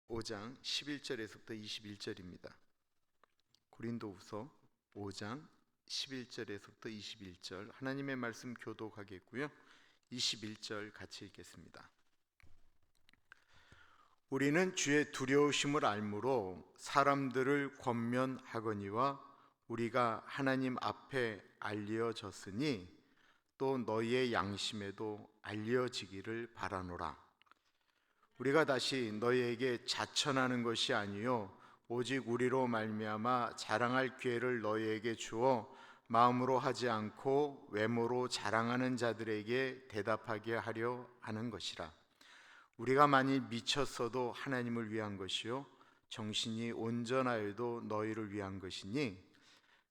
5장 11절에서부터 21절입니다. 고린도후서 5장 11절에서부터 21절 하나님의 말씀 교독하겠고요. 21절 같이 읽겠습니다. 우리는 주의 두려우심을 알므로 사람들을 권면하거니와 우리가 하나님 앞에 알려졌으니 또 너희의 양심에도 알려지기를 바라노라. 우리가 다시 너희에게 자천하는 것이 아니요 오직 우리로 말미암아 자랑할 기회를 너희에게 주어 마음으로 하지 않고 외모로 자랑하는 자들에게 대답하게 하려 하는 것이라. 우리가 만일 미쳤어도 하나님을 위한 것이요 정신이 온전하여도 너희를 위한 것이니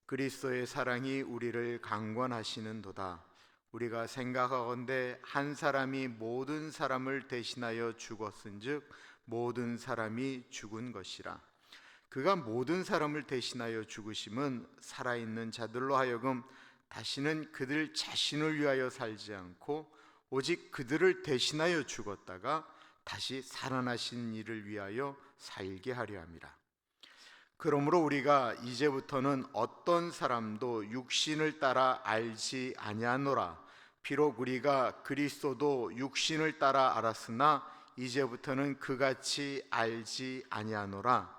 그리스도의 사랑이 우리를 강권하시는도다. 우리가 생각하건대 한 사람이 모든 사람을 대신하여 죽었은즉 모든 사람이 죽은 것이라. 그가 모든 사람을 대신하여 죽으심은 살아있는 자들로 하여금 다시는 그들 자신을 위하여 살지 않고 오직 그들을 대신하여 죽었다가 다시 살아나신 이를 위하여 살게 하려 함이라. 그러므로 우리가 이제부터는 어떤 사람도 육신을 따라 알지 아니하노라. 비록 우리가 그리스도도 육신을 따라 알았으나 이제부터는 그같이 알지 아니하노라.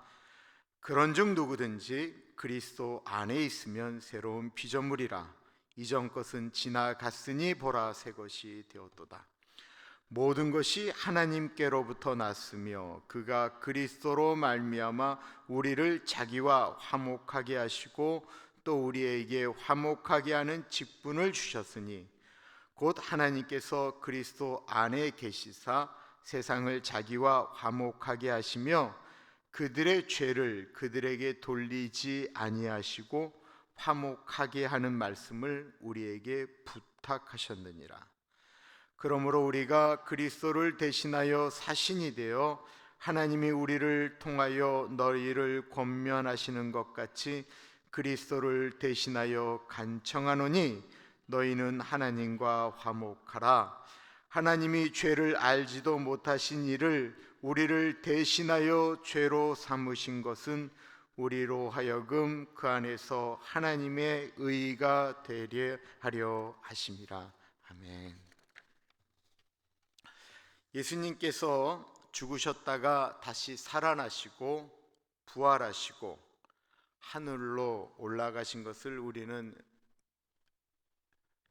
그런즉 누구든지 그리스도 안에 있으면 새로운 피조물이라. 이전 것은 지나갔으니 보라 새 것이 되었도다. 모든 것이 하나님께로부터 났으며 그가 그리스도로 말미암아 우리를 자기와 화목하게 하시고 또 우리에게 화목하게 하는 직분을 주셨으니 곧 하나님께서 그리스도 안에 계시사 세상을 자기와 화목하게 하시며 그들의 죄를 그들에게 돌리지 아니하시고 화목하게 하는 말씀을 우리에게 부탁하셨느니라. 그러므로 우리가 그리스도를 대신하여 사신이 되어 하나님이 우리를 통하여 너희를 권면하시는 것 같이 그리스도를 대신하여 간청하노니 너희는 하나님과 화목하라. 하나님이 죄를 알지도 못하신 이를 우리를 대신하여 죄로 삼으신 것은 우리로 하여금 그 안에서 하나님의 의가 되려 하려 하심이라. 아멘. 예수님께서 죽으셨다가 다시 살아나시고 부활하시고 하늘로 올라가신 것을 우리는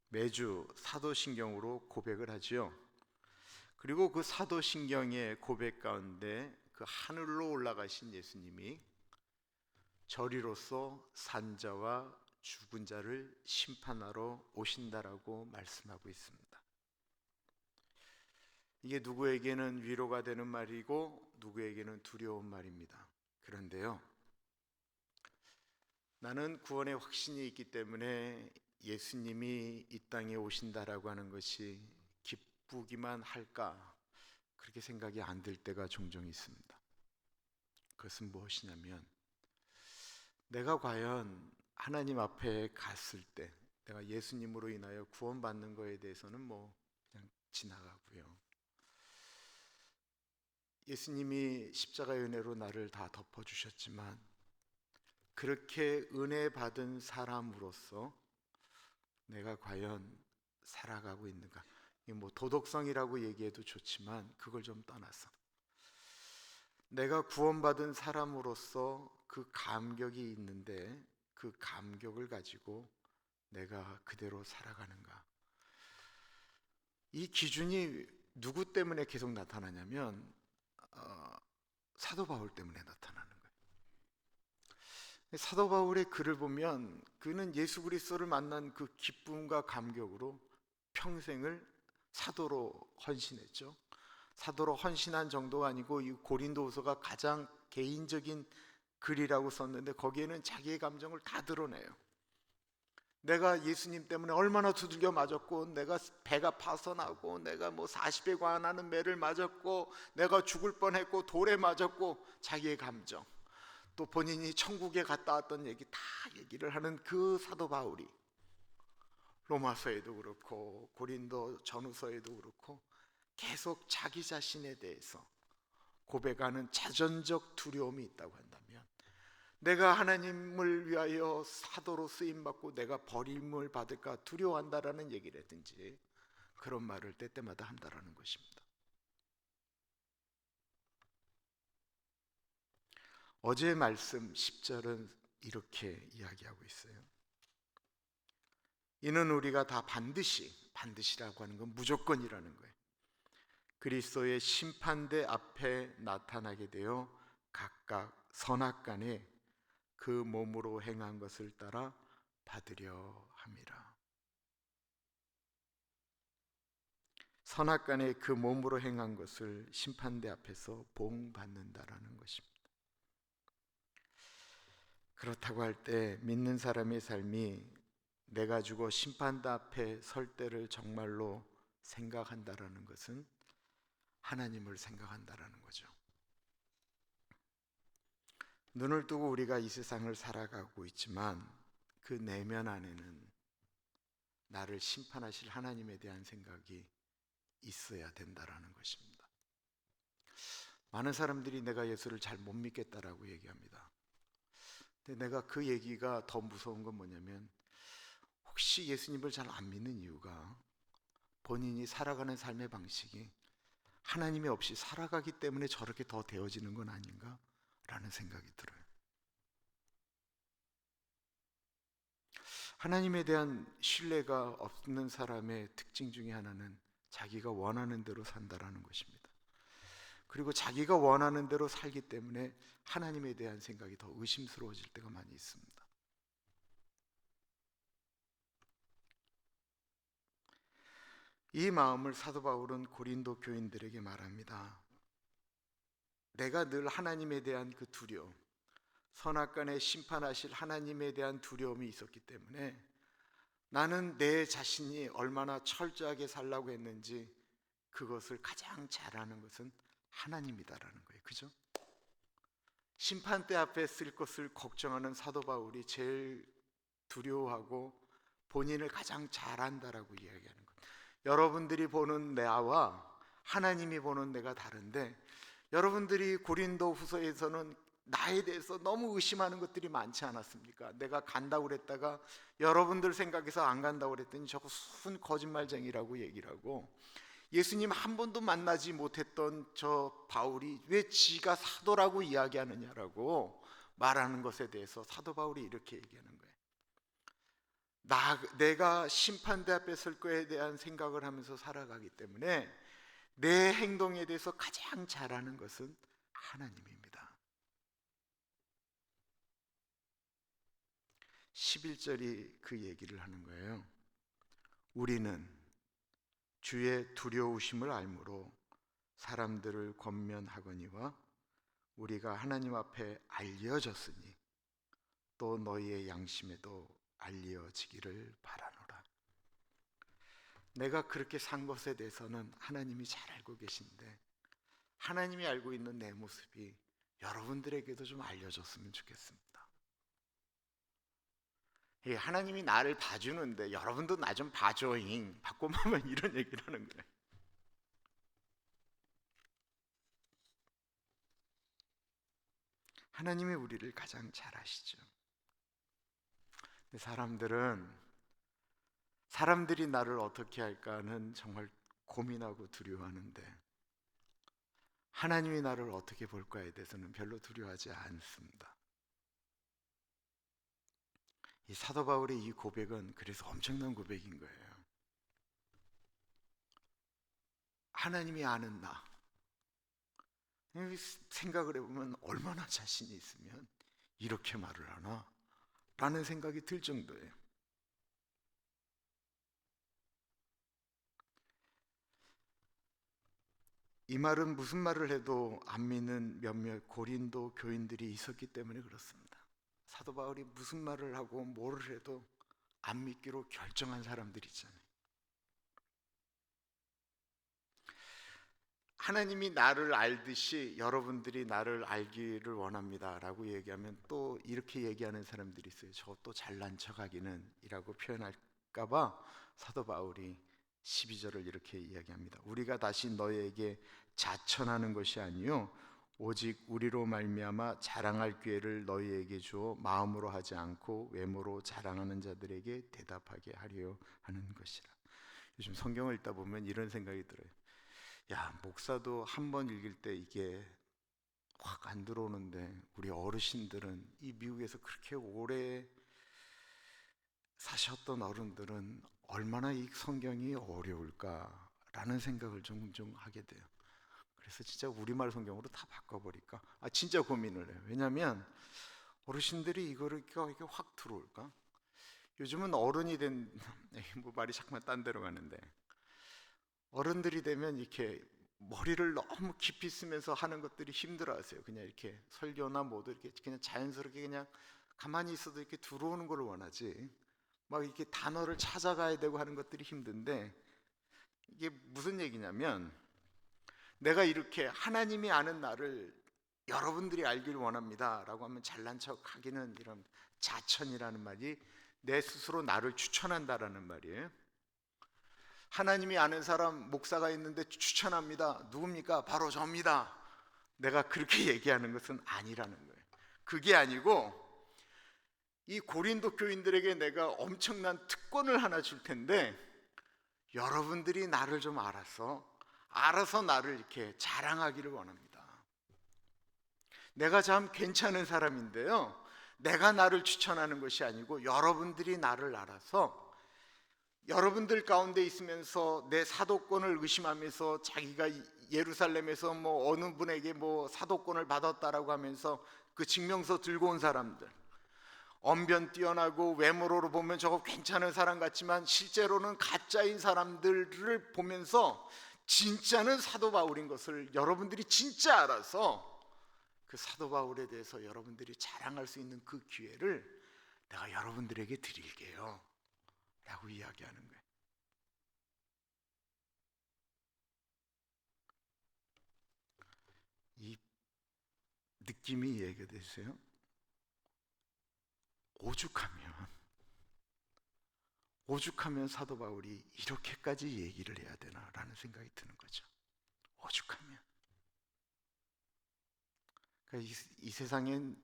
매주 사도신경으로 고백을 하죠. 그리고 그 사도신경의 고백 가운데 그 하늘로 올라가신 예수님이 저리로서 산자와 죽은 자를 심판하러 오신다라고 말씀하고 있습니다. 이게 누구에게는 위로가 되는 말이고 누구에게는 두려운 말입니다. 그런데요, 나는 구원의 확신이 있기 때문에 예수님이 이 땅에 오신다라고 하는 것이 기쁘기만 할까, 그렇게 생각이 안 들 때가 종종 있습니다. 그것은 무엇이냐면 내가 과연 하나님 앞에 갔을 때 내가 예수님으로 인하여 구원받는 것에 대해서는 그냥 지나가고요, 예수님이 십자가의 은혜로 나를 다 덮어주셨지만 그렇게 은혜 받은 사람으로서 내가 과연 살아가고 있는가, 도덕성이라고 얘기해도 좋지만 그걸 좀 떠나서 내가 구원받은 사람으로서 그 감격이 있는데 그 감격을 가지고 내가 그대로 살아가는가, 이 기준이 누구 때문에 계속 나타나냐면 사도 바울 때문에 나타나는 거예요. 사도 바울의 글을 보면 그는 예수 그리스도를 만난 그 기쁨과 감격으로 평생을 사도로 헌신했죠. 사도로 헌신한 정도가 아니고 이 고린도후서가 가장 개인적인 글이라고 썼는데 거기에는 자기의 감정을 다 드러내요. 내가 예수님 때문에 얼마나 두들겨 맞았고, 내가 배가 파선하고, 내가 40에 관하는 매를 맞았고, 내가 죽을 뻔했고, 돌에 맞았고, 자기의 감정, 또 본인이 천국에 갔다 왔던 얘기 다 얘기를 하는 그 사도 바울이 로마서에도 그렇고 고린도 전후서에도 그렇고 계속 자기 자신에 대해서 고백하는 자전적 두려움이 있다고 한다면, 내가 하나님을 위하여 사도로 쓰임받고 내가 버림을 받을까 두려워한다라는 얘기라든지 그런 말을 때때마다 한다라는 것입니다. 어제의 말씀 10절은 이렇게 이야기하고 있어요. 이는 우리가 다 반드시라고 하는 건 무조건이라는 거예요. 그리스도의 심판대 앞에 나타나게 되어 각각 선악간에 그 몸으로 행한 것을 따라 받으려 함이라. 선악간에 그 몸으로 행한 것을 심판대 앞에서 봉받는다라는 것입니다. 그렇다고 할 때 믿는 사람의 삶이 내가 죽어 심판대 앞에 설 때를 정말로 생각한다라는 것은 하나님을 생각한다라는 거죠. 눈을 뜨고 우리가 이 세상을 살아가고 있지만 그 내면 안에는 나를 심판하실 하나님에 대한 생각이 있어야 된다라는 것입니다. 많은 사람들이 내가 예수를 잘 못 믿겠다라고 얘기합니다. 근데 내가 그 얘기가 더 무서운 건 뭐냐면, 혹시 예수님을 잘 안 믿는 이유가 본인이 살아가는 삶의 방식이 하나님이 없이 살아가기 때문에 저렇게 더 되어지는 건 아닌가? 라는 생각이 들어요. 하나님에 대한 신뢰가 없는 사람의 특징 중에 하나는 자기가 원하는 대로 산다라는 것입니다. 그리고 자기가 원하는 대로 살기 때문에 하나님에 대한 생각이 더 의심스러워질 때가 많이 있습니다. 이 마음을 사도 바울은 고린도 교인들에게 말합니다. 내가 늘 하나님에 대한 그 두려움, 선악간에 심판하실 하나님에 대한 두려움이 있었기 때문에 나는 내 자신이 얼마나 철저하게 살라고 했는지 그것을 가장 잘 아는 것은 하나님이다라는 거예요. 그죠? 심판대 앞에 쓸 것을 걱정하는 사도 바울이 제일 두려워하고 본인을 가장 잘 안다라고 이야기하는 거예요. 여러분들이 보는 나와 하나님이 보는 내가 다른데, 여러분들이 고린도 후서에서는 나에 대해서 너무 의심하는 것들이 많지 않았습니까? 내가 간다고 그랬다가 여러분들 생각해서 안 간다고 그랬더니 저거 순 거짓말쟁이라고 얘기를 하고, 예수님 한 번도 만나지 못했던 저 바울이 왜 지가 사도라고 이야기하느냐라고 말하는 것에 대해서 사도 바울이 이렇게 얘기하는 거예요. 내가 심판대 앞에 설 거에 대한 생각을 하면서 살아가기 때문에 내 행동에 대해서 가장 잘 아는 것은 하나님입니다. 11절이 그 얘기를 하는 거예요. 우리는 주의 두려우심을 알므로 사람들을 권면하거니와 우리가 하나님 앞에 알려졌으니 또 너희의 양심에도 알려지기를 바라노라. 내가 그렇게 산 것에 대해서는 하나님이 잘 알고 계신데, 하나님이 알고 있는 내 모습이 여러분들에게도 좀 알려졌으면 좋겠습니다. 하나님이 나를 봐주는데 여러분도 나 좀 봐줘잉, 바꿔보면 이런 얘기를 하는 거예요. 하나님이 우리를 가장 잘 아시죠. 사람들이 나를 어떻게 할까는 정말 고민하고 두려워하는데, 하나님이 나를 어떻게 볼까에 대해서는 별로 두려워하지 않습니다. 이 사도 바울의 이 고백은 그래서 엄청난 고백인 거예요. 하나님이 아는 나, 생각을 해보면 얼마나 자신이 있으면 이렇게 말을 하나? 라는 생각이 들 정도예요. 이 말은 무슨 말을 해도 안 믿는 몇몇 고린도 교인들이 있었기 때문에 그렇습니다. 사도 바울이 무슨 말을 하고 뭐를 해도 안 믿기로 결정한 사람들이 있잖아요. 하나님이 나를 알듯이 여러분들이 나를 알기를 원합니다 라고 얘기하면 또 이렇게 얘기하는 사람들이 있어요. 저 또 잘난 척하기는 이라고 표현할까 봐 사도 바울이 12절을 이렇게 이야기합니다. 우리가 다시 너에게 자천하는 것이 아니요 오직 우리로 말미암아 자랑할 기회를 너희에게 주어 마음으로 하지 않고 외모로 자랑하는 자들에게 대답하게 하려 하는 것이라. 요즘 성경을 읽다 보면 이런 생각이 들어요. 야, 목사도 한 번 읽을 때 이게 확 안 들어오는데 우리 어르신들은, 이 미국에서 그렇게 오래 사셨던 어른들은 얼마나 이 성경이 어려울까라는 생각을 종종 하게 돼요. 그래서 진짜 우리말 성경으로 다 바꿔버릴까? 진짜 고민을 해요. 왜냐하면 어르신들이 이거를 이게 확 들어올까? 요즘은 어른이 된 뭐 말이 잠깐만 딴 데로 가는데, 어른들이 되면 이렇게 머리를 너무 깊이 쓰면서 하는 것들이 힘들어하세요. 그냥 이렇게 설교나 뭐도 이렇게 그냥 자연스럽게 그냥 가만히 있어도 이렇게 들어오는 걸 원하지, 막 이렇게 단어를 찾아가야 되고 하는 것들이 힘든데, 이게 무슨 얘기냐면, 내가 이렇게 하나님이 아는 나를 여러분들이 알길 원합니다 라고 하면 잘난 척 하기는, 이런 자천이라는 말이 내 스스로 나를 추천한다라는 말이에요. 하나님이 아는 사람 목사가 있는데 추천합니다. 누굽니까? 바로 저입니다. 내가 그렇게 얘기하는 것은 아니라는 거예요. 그게 아니고, 이 고린도 교인들에게 내가 엄청난 특권을 하나 줄 텐데, 여러분들이 나를 좀 알아서 나를 이렇게 자랑하기를 원합니다. 내가 참 괜찮은 사람인데요, 내가 나를 추천하는 것이 아니고 여러분들이 나를 알아서, 여러분들 가운데 있으면서 내 사도권을 의심하면서 자기가 예루살렘에서 뭐 어느 분에게 뭐 사도권을 받았다라고 하면서 그 증명서 들고 온 사람들, 언변 뛰어나고 외모로 보면 저거 괜찮은 사람 같지만 실제로는 가짜인 사람들을 보면서 진짜는 사도 바울인 것을 여러분들이 진짜 알아서, 그 사도 바울에 대해서 여러분들이 자랑할 수 있는 그 기회를 내가 여러분들에게 드릴게요 라고 이야기하는 거예요. 이 느낌이 이해가 되세요? 오죽하면 사도 바울이 이렇게까지 얘기를 해야 되나라는 생각이 드는 거죠. 오죽하면. 그러니까 이 세상엔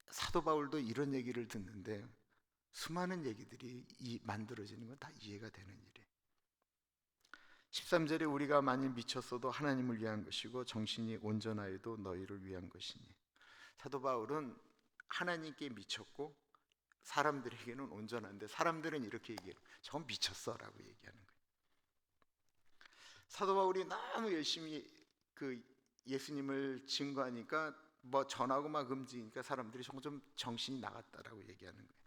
사도 바울도 이런 얘기를 듣는데 수많은 얘기들이 만들어지는 건 다 이해가 되는 일이에요. 13절에 우리가 만일 미쳤어도 하나님을 위한 것이고 정신이 온전하여도 너희를 위한 것이니, 사도 바울은 하나님께 미쳤고 사람들에게는 온전한데, 사람들은 이렇게 얘기해요. 저건 미쳤어 라고 얘기하는 거예요. 사도 바울이 너무 열심히 그 예수님을 증거하니까 뭐 전하고 막 음지니까 사람들이 좀 정신이 나갔다라고 얘기하는 거예요.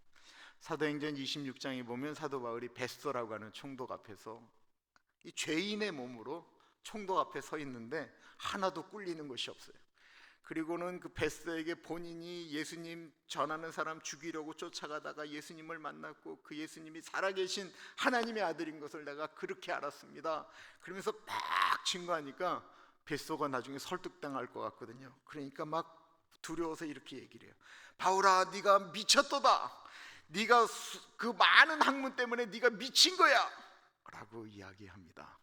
사도행전 26장에 보면 사도 바울이 베스도라고 하는 총독 앞에서 이 죄인의 몸으로 총독 앞에 서 있는데 하나도 꿀리는 것이 없어요. 그리고는 그 베스도에게 본인이 예수님 전하는 사람 죽이려고 쫓아가다가 예수님을 만났고 그 예수님이 살아계신 하나님의 아들인 것을 내가 그렇게 알았습니다. 그러면서 막 증거하니까 베스도가 나중에 설득당할 것 같거든요. 그러니까 막 두려워서 이렇게 얘기를 해요. 바울아, 네가 미쳤도다. 네가 그 많은 학문 때문에 네가 미친 거야 라고 이야기합니다.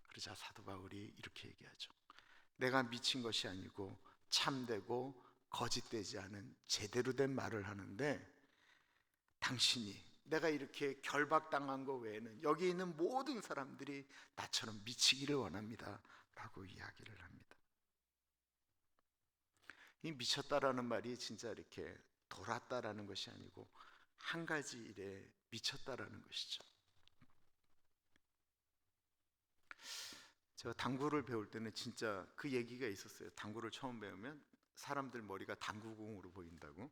그러자 사도 바울이 이렇게 얘기하죠. 내가 미친 것이 아니고 참되고 거짓되지 않은 제대로 된 말을 하는데, 당신이, 내가 이렇게 결박당한 거 외에는 여기 있는 모든 사람들이 나처럼 미치기를 원합니다 라고 이야기를 합니다. 이 미쳤다라는 말이 진짜 이렇게 돌았다라는 것이 아니고 한 가지 일에 미쳤다라는 것이죠. 제가 당구를 배울 때는 진짜 그 얘기가 있었어요. 당구를 처음 배우면 사람들 머리가 당구공으로 보인다고.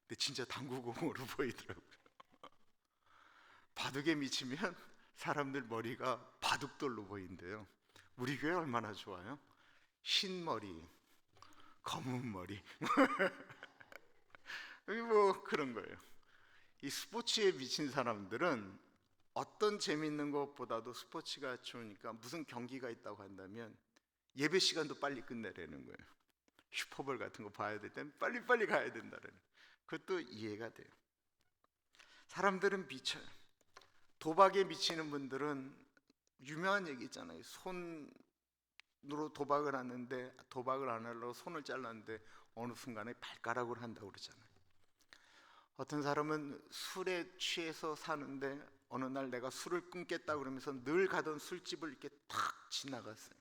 근데 진짜 당구공으로 보이더라고요. 바둑에 미치면 사람들 머리가 바둑돌로 보인대요. 우리 교회 얼마나 좋아요? 흰 머리, 검은 머리 뭐 그런 거예요. 이 스포츠에 미친 사람들은 어떤 재밌는 것보다도 스포츠가 좋으니까, 무슨 경기가 있다고 한다면 예배 시간도 빨리 끝내라는 거예요. 슈퍼볼 같은 거 봐야 될 땐 빨리빨리 가야 된다는, 그것도 이해가 돼요. 사람들은 미쳐요. 도박에 미치는 분들은 유명한 얘기 있잖아요. 손 도박을 하는데 도박을 안 하려고 손을 잘랐는데 어느 순간에 발가락으로 한다고 그러잖아요. 어떤 사람은 술에 취해서 사는데 어느 날 내가 술을 끊겠다 그러면서 늘 가던 술집을 이렇게 탁 지나갔어요.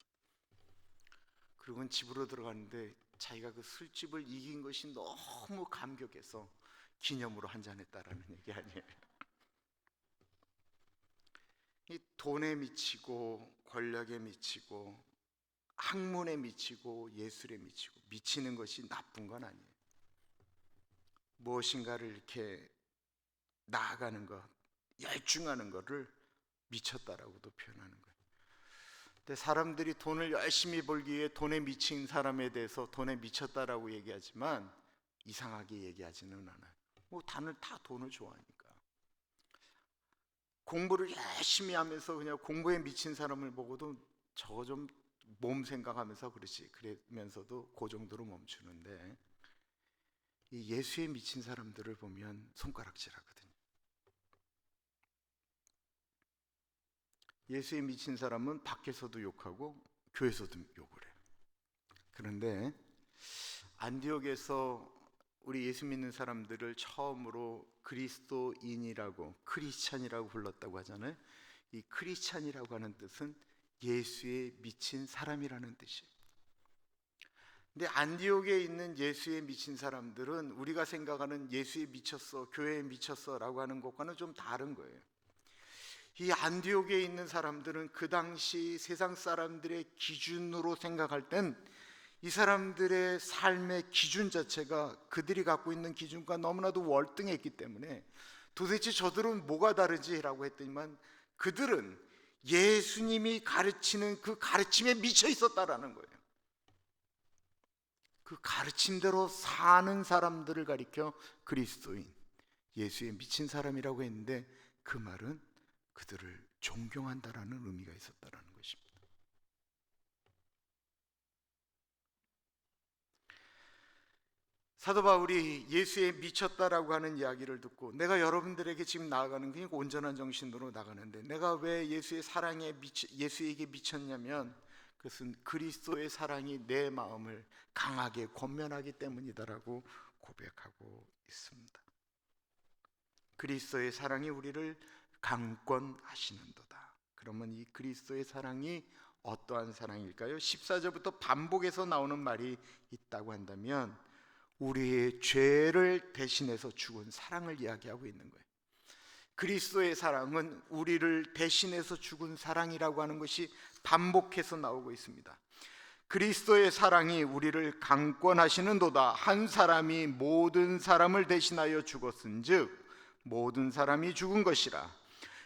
그리고는 집으로 들어가는데 자기가 그 술집을 이긴 것이 너무 감격해서 기념으로 한잔했다라는 얘기 아니에요. 이 돈에 미치고 권력에 미치고 학문에 미치고 예술에 미치고 미치는 것이 나쁜 건 아니에요. 무엇인가를 이렇게 나아가는 것, 열중하는 것을 미쳤다라고도 표현하는 거예요. 근데 사람들이 돈을 열심히 벌기 위해 돈에 미친 사람에 대해서 돈에 미쳤다라고 얘기하지만 이상하게 얘기하지는 않아요. 뭐 다들 다 돈을 좋아하니까. 공부를 열심히 하면서 그냥 공부에 미친 사람을 보고도 저거 좀 몸 생각하면서 그러지 그러면서도 그 정도로 멈추는데, 이 예수에 미친 사람들을 보면 손가락질하거든요. 예수에 미친 사람은 밖에서도 욕하고 교회에서도 욕을 해요. 그런데 안디옥에서 우리 예수 믿는 사람들을 처음으로 그리스도인이라고 크리스찬이라고 불렀다고 하잖아요. 이 크리스찬이라고 하는 뜻은 예수에 미친 사람이라는 뜻이에요. 근데 안디옥에 있는 예수에 미친 사람들은 우리가 생각하는 예수에 미쳤어, 교회에 미쳤어 라고 하는 것과는 좀 다른 거예요. 이 안디옥에 있는 사람들은 그 당시 세상 사람들의 기준으로 생각할 땐 이 사람들의 삶의 기준 자체가 그들이 갖고 있는 기준과 너무나도 월등했기 때문에 도대체 저들은 뭐가 다르지라고 했더니만 그들은 예수님이 가르치는 그 가르침에 미쳐 있었다라는 거예요. 그 가르침대로 사는 사람들을 가리켜 그리스도인, 예수에 미친 사람이라고 했는데 그 말은 그들을 존경한다라는 의미가 있었다라는 것입니다. 사도 바울이 예수에 미쳤다라고 하는 이야기를 듣고 내가 여러분들에게 지금 나아가는 게 온전한 정신으로 나가는데 내가 왜 예수의 사랑에 예수에게 미쳤냐면 그것은 그리스도의 사랑이 내 마음을 강하게 권면하기 때문이다라고 고백하고 있습니다. 그리스도의 사랑이 우리를 강권하시는도다. 그러면 이 그리스도의 사랑이 어떠한 사랑일까요? 14절부터 반복해서 나오는 말이 있다고 한다면 우리의 죄를 대신해서 죽은 사랑을 이야기하고 있는 거예요. 그리스도의 사랑은 우리를 대신해서 죽은 사랑이라고 하는 것이 반복해서 나오고 있습니다. 그리스도의 사랑이 우리를 강권하시는도다. 한 사람이 모든 사람을 대신하여 죽었은즉 모든 사람이 죽은 것이라.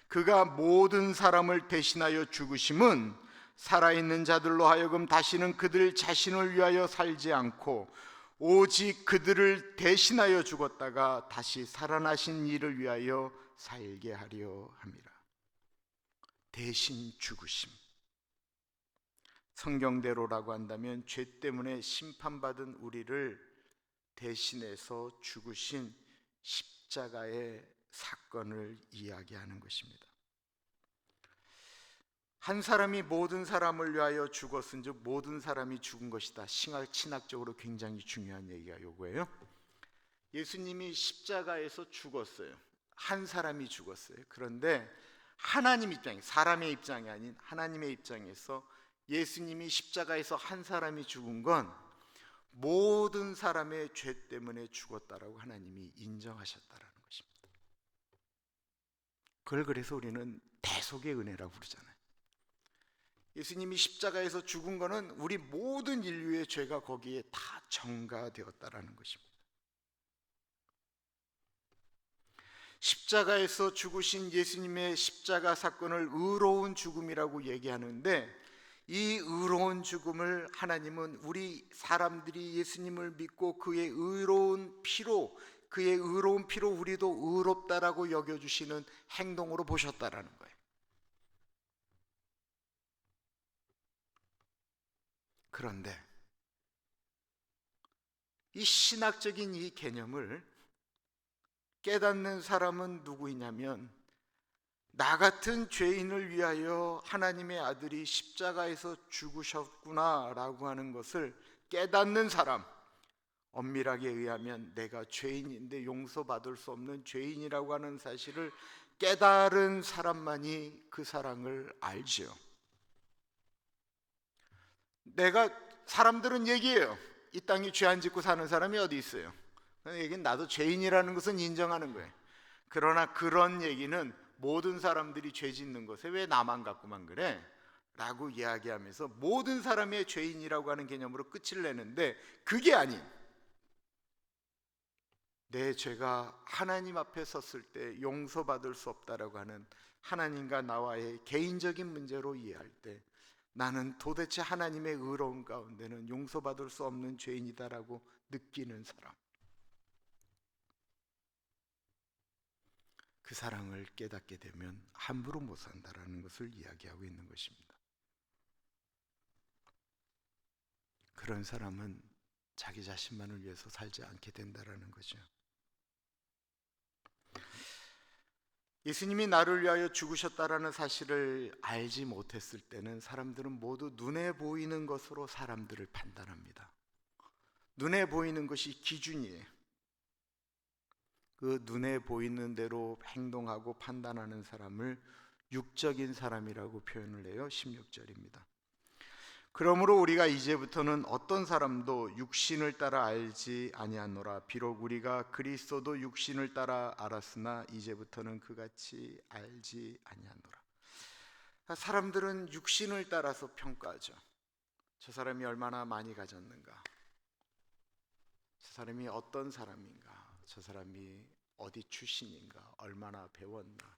그가 모든 사람을 대신하여 죽으심은 살아있는 자들로 하여금 다시는 그들 자신을 위하여 살지 않고 오직 그들을 대신하여 죽었다가 다시 살아나신 이를 위하여 살게 하려 함이라. 대신 죽으심. 성경대로라고 한다면 죄 때문에 심판받은 우리를 대신해서 죽으신 십자가의 사건을 이야기하는 것입니다. 한 사람이 모든 사람을 위하여 죽었은즉 모든 사람이 죽은 것이다. 신학적으로 굉장히 중요한 얘기가 요거예요. 예수님이 십자가에서 죽었어요. 한 사람이 죽었어요. 그런데 하나님 입장, 사람의 입장이 아닌 하나님의 입장에서 예수님이 십자가에서 한 사람이 죽은 건 모든 사람의 죄 때문에 죽었다라고 하나님이 인정하셨다라는 것입니다. 그걸 그래서 우리는 대속의 은혜라고 부르잖아요. 예수님이 십자가에서 죽은 거는 우리 모든 인류의 죄가 거기에 다 전가되었다라는 것입니다. 십자가에서 죽으신 예수님의 십자가 사건을 의로운 죽음이라고 얘기하는데 이 의로운 죽음을 하나님은 우리 사람들이 예수님을 믿고 그의 의로운 피로 우리도 의롭다라고 여겨주시는 행동으로 보셨다라는 거예요. 그런데 이 신학적인 이 개념을 깨닫는 사람은 누구이냐면 나 같은 죄인을 위하여 하나님의 아들이 십자가에서 죽으셨구나라고 하는 것을 깨닫는 사람, 엄밀하게 의하면 내가 죄인인데 용서받을 수 없는 죄인이라고 하는 사실을 깨달은 사람만이 그 사랑을 알지요. 사람들은 얘기해요. 이 땅에 죄 안 짓고 사는 사람이 어디 있어요? 얘기는 나도 죄인이라는 것은 인정하는 거예요. 그러나 그런 얘기는 모든 사람들이 죄 짓는 것에 왜 나만 갖고만 그래? 라고 이야기하면서 모든 사람의 죄인이라고 하는 개념으로 끝을 내는데, 그게 아닌, 내 죄가 하나님 앞에 섰을 때 용서받을 수 없다라고 하는 하나님과 나와의 개인적인 문제로 이해할 때, 나는 도대체 하나님의 의로운 가운데는 용서받을 수 없는 죄인이다라고 느끼는 사람, 그 사랑을 깨닫게 되면 함부로 못 산다라는 것을 이야기하고 있는 것입니다. 그런 사람은 자기 자신만을 위해서 살지 않게 된다라는 거죠. 예수님이 나를 위하여 죽으셨다라는 사실을 알지 못했을 때는 사람들은 모두 눈에 보이는 것으로 사람들을 판단합니다. 눈에 보이는 것이 기준이에요. 그 눈에 보이는 대로 행동하고 판단하는 사람을 육적인 사람이라고 표현을 해요. 16절입니다. 그러므로 우리가 이제부터는 어떤 사람도 육신을 따라 알지 아니하노라. 비록 우리가 그리스도도 육신을 따라 알았으나 이제부터는 그같이 알지 아니하노라. 사람들은 육신을 따라서 평가하죠. 저 사람이 얼마나 많이 가졌는가, 저 사람이 어떤 사람인가, 저 사람이 어디 출신인가, 얼마나 배웠나,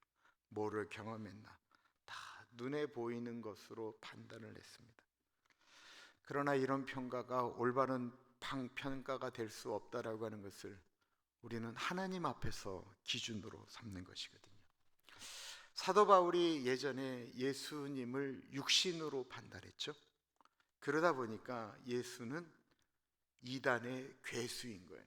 뭐를 경험했나, 다 눈에 보이는 것으로 판단을 했습니다. 그러나 이런 평가가 올바른 평가가 될 수 없다라고 하는 것을 우리는 하나님 앞에서 기준으로 삼는 것이거든요. 사도 바울이 예전에 예수님을 육신으로 판단했죠. 그러다 보니까 예수는 이단의 괴수인 거예요.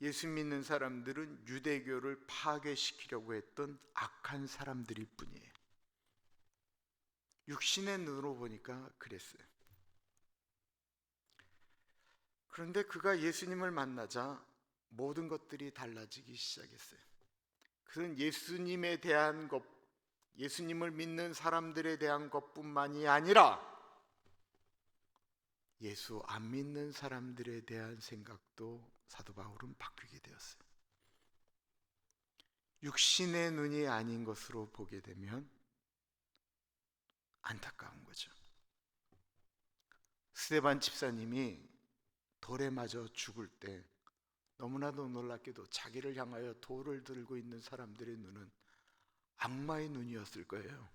예수 믿는 사람들은 유대교를 파괴시키려고 했던 악한 사람들일 뿐이에요. 육신의 눈으로 보니까 그랬어요. 그런데 그가 예수님을 만나자 모든 것들이 달라지기 시작했어요. 그는 예수님에 대한 것, 예수님을 믿는 사람들에 대한 것뿐만이 아니라 예수 안 믿는 사람들에 대한 생각도 사도 바울은 바뀌게 되었어요. 육신의 눈이 아닌 것으로 보게 되면 안타까운 거죠. 스데반 집사님이 돌에 맞아 죽을 때 너무나도 놀랍게도 자기를 향하여 돌을 들고 있는 사람들의 눈은 악마의 눈이었을 거예요.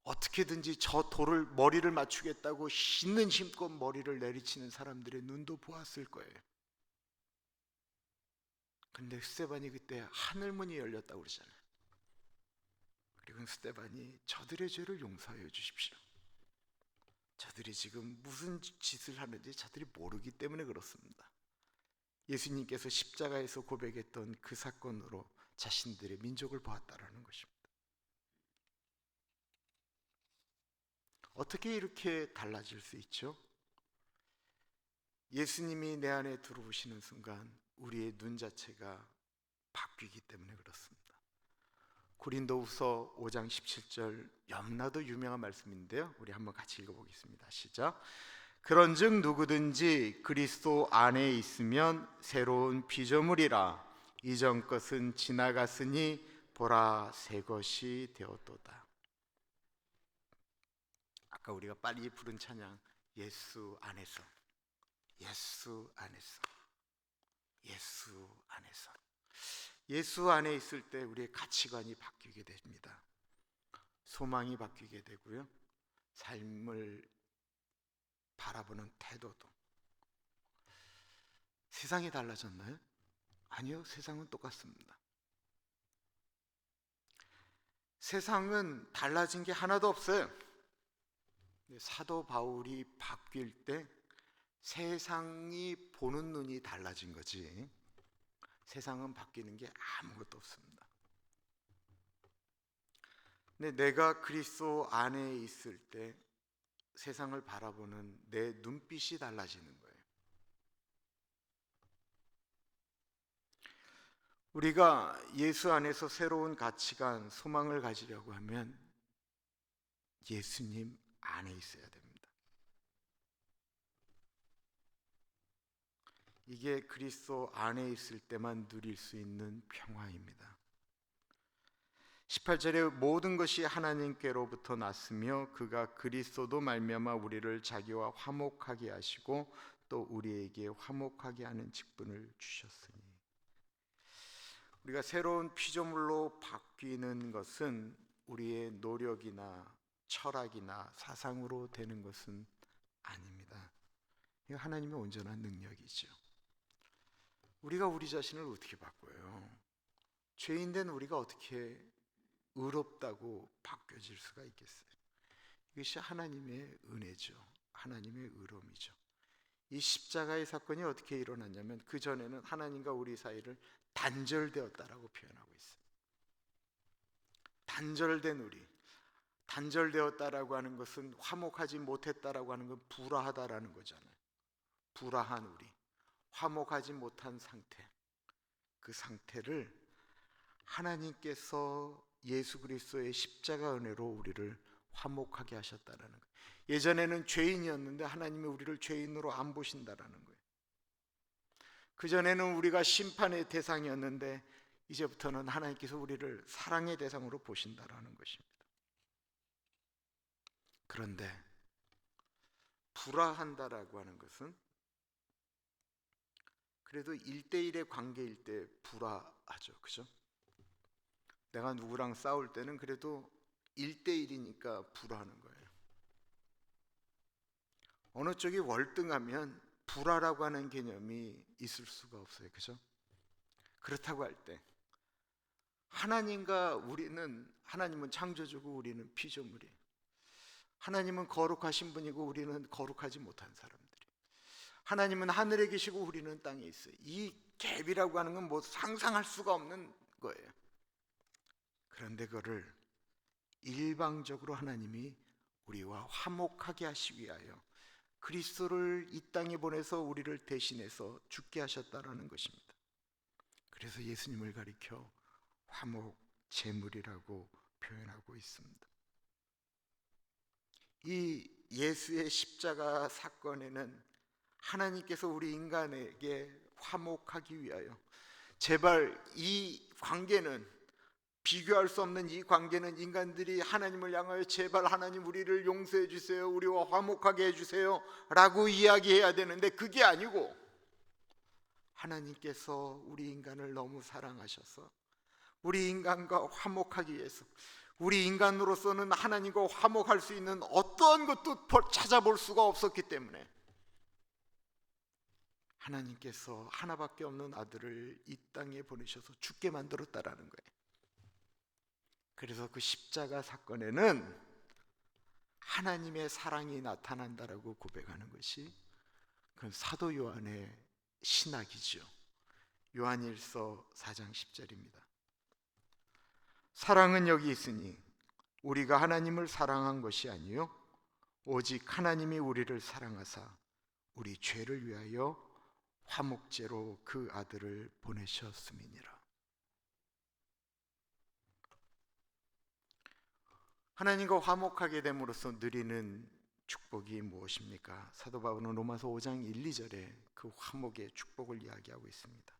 어떻게든지 저 돌을 머리를 맞추겠다고 있는 힘껏 머리를 내리치는 사람들의 눈도 보았을 거예요. 근데 스데반이 그때 하늘문이 열렸다고 그러잖아요. 그리고 스데반이 저들의 죄를 용서하여 주십시오. 저들이 지금 무슨 짓을 하는지 저들이 모르기 때문에 그렇습니다. 예수님께서 십자가에서 고백했던 그 사건으로 자신들의 민족을 보았다라는 것입니다. 어떻게 이렇게 달라질 수 있죠? 예수님이 내 안에 들어오시는 순간 우리의 눈 자체가 바뀌기 때문에 그렇습니다. 고린도후서 5장 17절 너무나도 유명한 말씀인데요, 우리 한번 같이 읽어보겠습니다. 시작. 그런즉 누구든지 그리스도 안에 있으면 새로운 피조물이라. 이전 것은 지나갔으니 보라 새 것이 되었도다. 아까 우리가 빨리 부른 찬양, 예수 안에서, 예수 안에서, 예수 안에서. 예수 안에 있을 때 우리의 가치관이 바뀌게 됩니다. 소망이 바뀌게 되고요, 삶을 바라보는 태도도. 세상이 달라졌나요? 아니요, 세상은 똑같습니다. 세상은 달라진 게 하나도 없어요. 사도 바울이 바뀔 때 세상이 보는 눈이 달라진 거지, 세상은 바뀌는 게 아무것도 없습니다. 근데 내가 그리스도 안에 있을 때 세상을 바라보는 내 눈빛이 달라지는 거예요. 우리가 예수 안에서 새로운 가치관, 소망을 가지려고 하면 예수님 안에 있어야 됩니다. 이게 그리스도 안에 있을 때만 누릴 수 있는 평화입니다. 18절에 모든 것이 하나님께로부터 났으며 그가 그리스도도 말미암아 우리를 자기와 화목하게 하시고 또 우리에게 화목하게 하는 직분을 주셨으니, 우리가 새로운 피조물로 바뀌는 것은 우리의 노력이나 철학이나 사상으로 되는 것은 아닙니다. 이거 하나님의 온전한 능력이죠. 우리가 우리 자신을 어떻게 바꿔요? 죄인된 우리가 어떻게 의롭다고 바뀌어질 수가 있겠어요? 이것이 하나님의 은혜죠. 하나님의 의로움이죠. 이 십자가의 사건이 어떻게 일어났냐면, 그 전에는 하나님과 우리 사이를 단절되었다라고 표현하고 있어요. 단절된 우리, 단절되었다라고 하는 것은 화목하지 못했다라고 하는 건 불화하다라는 거잖아요. 불화한 우리, 화목하지 못한 상태, 그 상태를 하나님께서 예수 그리스도의 십자가 은혜로 우리를 화목하게 하셨다라는 거예요. 예전에는 죄인이었는데 하나님이 우리를 죄인으로 안 보신다라는 거예요. 그전에는 우리가 심판의 대상이었는데 이제부터는 하나님께서 우리를 사랑의 대상으로 보신다라는 것입니다. 그런데 불화한다라고 하는 것은 그래도 1대1의 관계일 때 불화하죠. 그죠? 내가 누구랑 싸울 때는 그래도 1대1이니까 불화하는 거예요. 어느 쪽이 월등하면 불화라고 하는 개념이 있을 수가 없어요. 그죠? 그렇다고 할 때 하나님과 우리는, 하나님은 창조주고 우리는 피조물이에요. 하나님은 거룩하신 분이고 우리는 거룩하지 못한 사람들이에요. 하나님은 하늘에 계시고 우리는 땅에 있어요. 이 갭이라고 하는 건 뭐 상상할 수가 없는 거예요. 그런데 그거를 일방적으로 하나님이 우리와 화목하게 하시기 위하여 그리스도를 이 땅에 보내서 우리를 대신해서 죽게 하셨다라는 것입니다. 그래서 예수님을 가리켜 화목 제물이라고 표현하고 있습니다. 이 예수의 십자가 사건에는 하나님께서 우리 인간에게 화목하기 위하여, 제발 이 관계는, 비교할 수 없는 이 관계는 인간들이 하나님을 향하여 제발 하나님 우리를 용서해 주세요, 우리와 화목하게 해주세요 라고 이야기해야 되는데 그게 아니고, 하나님께서 우리 인간을 너무 사랑하셔서 우리 인간과 화목하기 위해서, 우리 인간으로서는 하나님과 화목할 수 있는 어떠한 것도 찾아볼 수가 없었기 때문에 하나님께서 하나밖에 없는 아들을 이 땅에 보내셔서 죽게 만들었다라는 거예요. 그래서 그 십자가 사건에는 하나님의 사랑이 나타난다라고 고백하는 것이 그 사도 요한의 신학이죠. 요한일서 4장 10절입니다. 사랑은 여기 있으니 우리가 하나님을 사랑한 것이 아니요 오직 하나님이 우리를 사랑하사 우리 죄를 위하여 화목제로 그 아들을 보내셨음이니라. 하나님과 화목하게 됨으로써 누리는 축복이 무엇입니까? 사도 바울은 로마서 5장 1, 2절에 그 화목의 축복을 이야기하고 있습니다.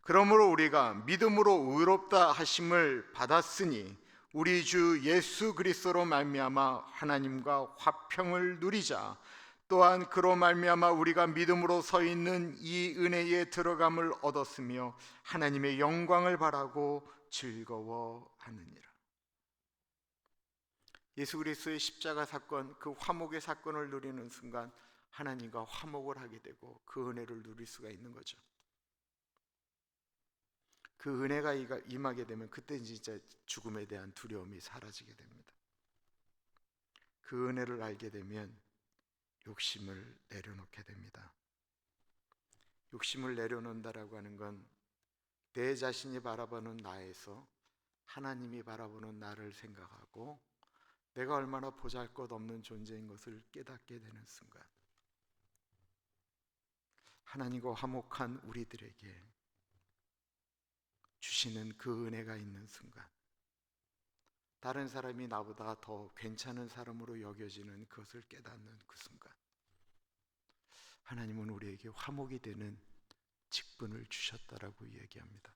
그러므로 우리가 믿음으로 의롭다 하심을 받았으니 우리 주 예수 그리스도로 말미암아 하나님과 화평을 누리자. 또한 그로 말미암아 우리가 믿음으로 서 있는 이 은혜에 들어감을 얻었으며 하나님의 영광을 바라고 즐거워하느니라. 예수 그리스도의 십자가 사건, 그 화목의 사건을 누리는 순간 하나님과 화목을 하게 되고 그 은혜를 누릴 수가 있는 거죠. 그 은혜가 임하게 되면 그때 진짜 죽음에 대한 두려움이 사라지게 됩니다. 그 은혜를 알게 되면 욕심을 내려놓게 됩니다. 욕심을 내려놓는다라고 하는 건 내 자신이 바라보는 나에서 하나님이 바라보는 나를 생각하고 내가 얼마나 보잘것없는 존재인 것을 깨닫게 되는 순간, 하나님과 화목한 우리들에게 주시는 그 은혜가 있는 순간, 다른 사람이 나보다 더 괜찮은 사람으로 여겨지는 그것을 깨닫는 그 순간, 하나님은 우리에게 화목이 되는 직분을 주셨다라고 이야기합니다.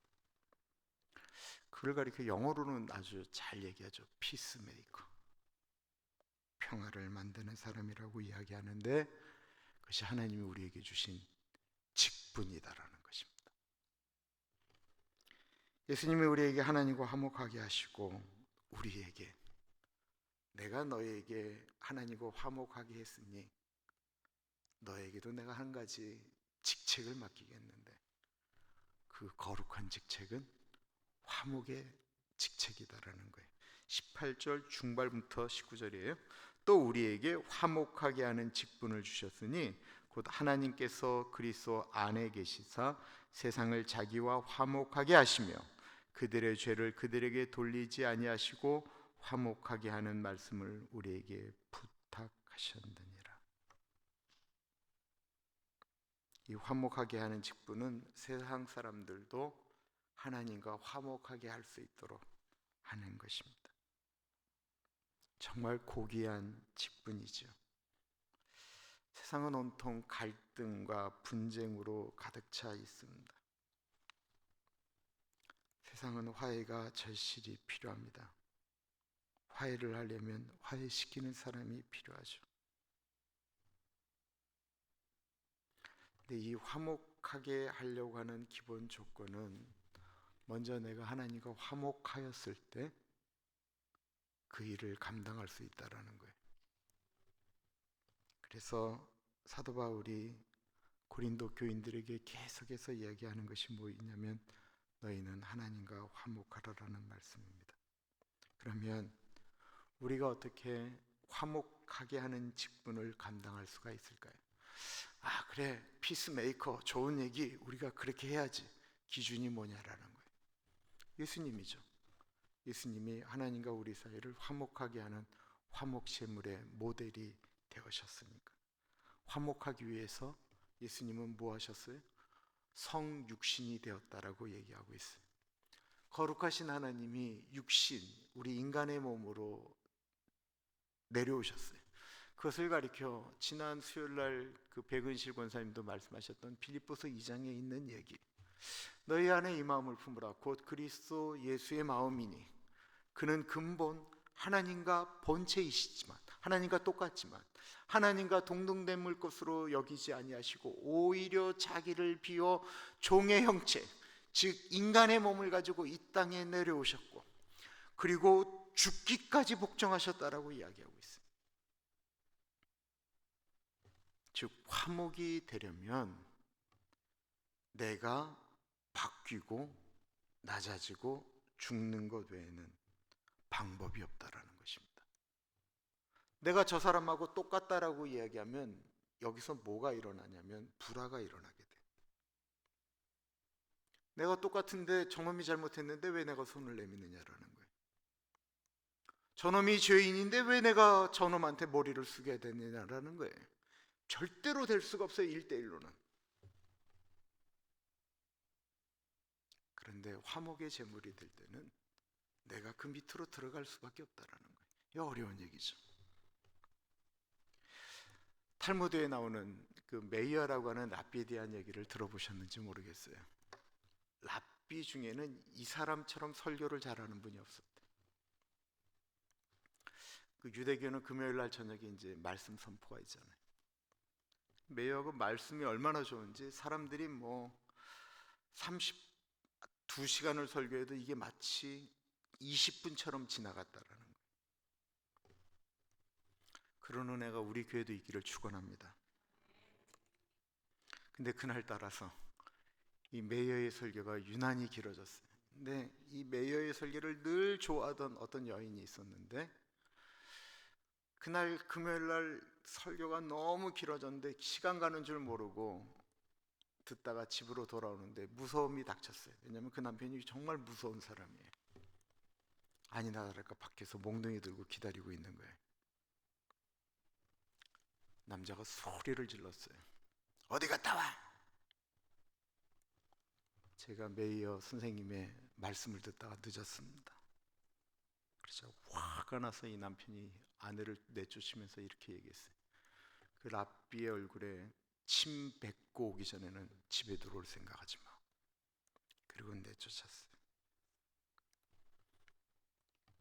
그걸 가리켜 영어로는 아주 잘 얘기하죠. 피스메이커, 평화를 만드는 사람이라고 이야기하는데, 그것이 하나님이 우리에게 주신 직분이다라는 것입니다. 예수님이 우리에게 하나님과 화목하게 하시고, 우리에게 내가 너에게 하나님과 화목하게 했으니 너에게도 내가 한 가지 직책을 맡기겠는데, 그 거룩한 직책은 화목의 직책이다라는 거예요. 18절 중반부터 19절이에요. 또 우리에게 화목하게 하는 직분을 주셨으니 곧 하나님께서 그리스도 안에 계시사 세상을 자기와 화목하게 하시며 그들의 죄를 그들에게 돌리지 아니하시고 화목하게 하는 말씀을 우리에게 부탁하셨느니라. 이 화목하게 하는 직분은 세상 사람들도 하나님과 화목하게 할 수 있도록 하는 것입니다. 정말 고귀한 직분이죠. 세상은 온통 갈등과 분쟁으로 가득 차 있습니다. 세상은 화해가 절실히 필요합니다. 화해를 하려면 화해시키는 사람이 필요하죠. 근데 이 화목하게 하려고 하는 기본 조건은 먼저 내가 하나님과 화목하였을 때 그 일을 감당할 수 있다라는 거예요. 그래서 사도 바울이 고린도 교인들에게 계속해서 이야기하는 것이 뭐냐면 너희는 하나님과 화목하라라는 말씀입니다. 그러면 우리가 어떻게 화목하게 하는 직분을 감당할 수가 있을까요? 아, 그래, 피스메이커 좋은 얘기, 우리가 그렇게 해야지. 기준이 뭐냐라는 거예요. 예수님이죠. 예수님이 하나님과 우리 사이를 화목하게 하는 화목제물의 모델이 되으셨으니까. 화목하기 위해서 예수님은 뭐 하셨어요? 성육신이 되었다라고 얘기하고 있어요. 거룩하신 하나님이 육신, 우리 인간의 몸으로 내려오셨어요. 그것을 가리켜 지난 수요일날 그 백은실 권사님도 말씀하셨던 빌립보서 2장에 있는 얘기, 너희 안에 이 마음을 품으라 곧 그리스도 예수의 마음이니 그는 근본 하나님과 본체이시지만 하나님과 똑같지만 하나님과 동등됨을 것으로 여기지 아니하시고 오히려 자기를 비워 종의 형체, 즉 인간의 몸을 가지고 이 땅에 내려오셨고 그리고 죽기까지 복종하셨다라고 이야기하고 있어요. 즉 화목이 되려면 내가 바뀌고 낮아지고 죽는 것 외에는 방법이 없다라는 것입니다. 내가 저 사람하고 똑같다라고 이야기하면 여기서 뭐가 일어나냐면 불화가 일어나게 돼. 내가 똑같은데 저놈이 잘못했는데 왜 내가 손을 내미느냐라는 거예요. 저놈이 죄인인데 왜 내가 저놈한테 머리를 숙여야 되느냐라는 거예요. 절대로 될 수가 없어요. 1대1로는. 그런데 화목의 제물이 될 때는 내가 그 밑으로 들어갈 수밖에 없다라는 거예요. 이 어려운 얘기죠. 탈무드에 나오는 그 메이어라고 하는 랍비에 대한 얘기를 들어보셨는지 모르겠어요. 랍비 중에는 이 사람처럼 설교를 잘하는 분이 없었대. 그 유대교는 금요일 날 저녁에 이제 말씀 선포가 있잖아요. 메이어가 말씀이 얼마나 좋은지 사람들이 뭐 32시간을 설교해도 이게 마치 20분처럼 지나갔다라는 거예요. 그런 은혜가 우리 교회도 있기를 축원합니다. 근데 그날 따라서 이 메이어의 설교가 유난히 길어졌어요. 근데 이 메이어의 설교를 늘 좋아하던 어떤 여인이 있었는데 그날 금요일 날 설교가 너무 길어졌는데 시간 가는 줄 모르고 듣다가 집으로 돌아오는데 무서움이 닥쳤어요. 왜냐하면 그 남편이 정말 무서운 사람이에요. 아니나 다를까 밖에서 몽둥이 들고 기다리고 있는 거예요. 남자가 소리를 질렀어요. 어디 갔다 와? 제가 메이어 선생님의 말씀을 듣다가 늦었습니다. 그래서 화가 나서 이 남편이 아내를 내쫓으면서 이렇게 얘기했어요. 그 랍비의 얼굴에 침 뱉고 오기 전에는 집에 들어올 생각하지 마. 그리고 내쫓았어요.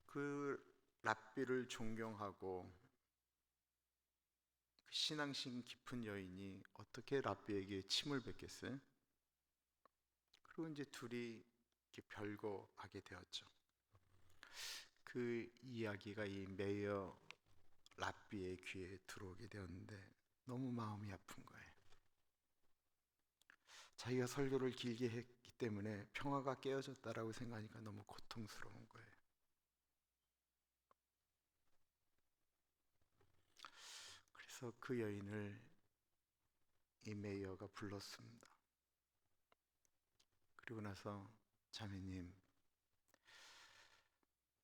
그 랍비를 존경하고 그 신앙심 깊은 여인이 어떻게 랍비에게 침을 뱉겠어요? 그리고 이제 둘이 이렇게 별거하게 되었죠. 그 이야기가 이 메이어 랍비의 귀에 들어오게 되었는데 너무 마음이 아픈 거예요. 자기가 설교를 길게 했기 때문에 평화가 깨어졌다라고 생각하니까 너무 고통스러운 거예요. 그래서 그 여인을 이 메이어가 불렀습니다. 그리고 나서 자매님,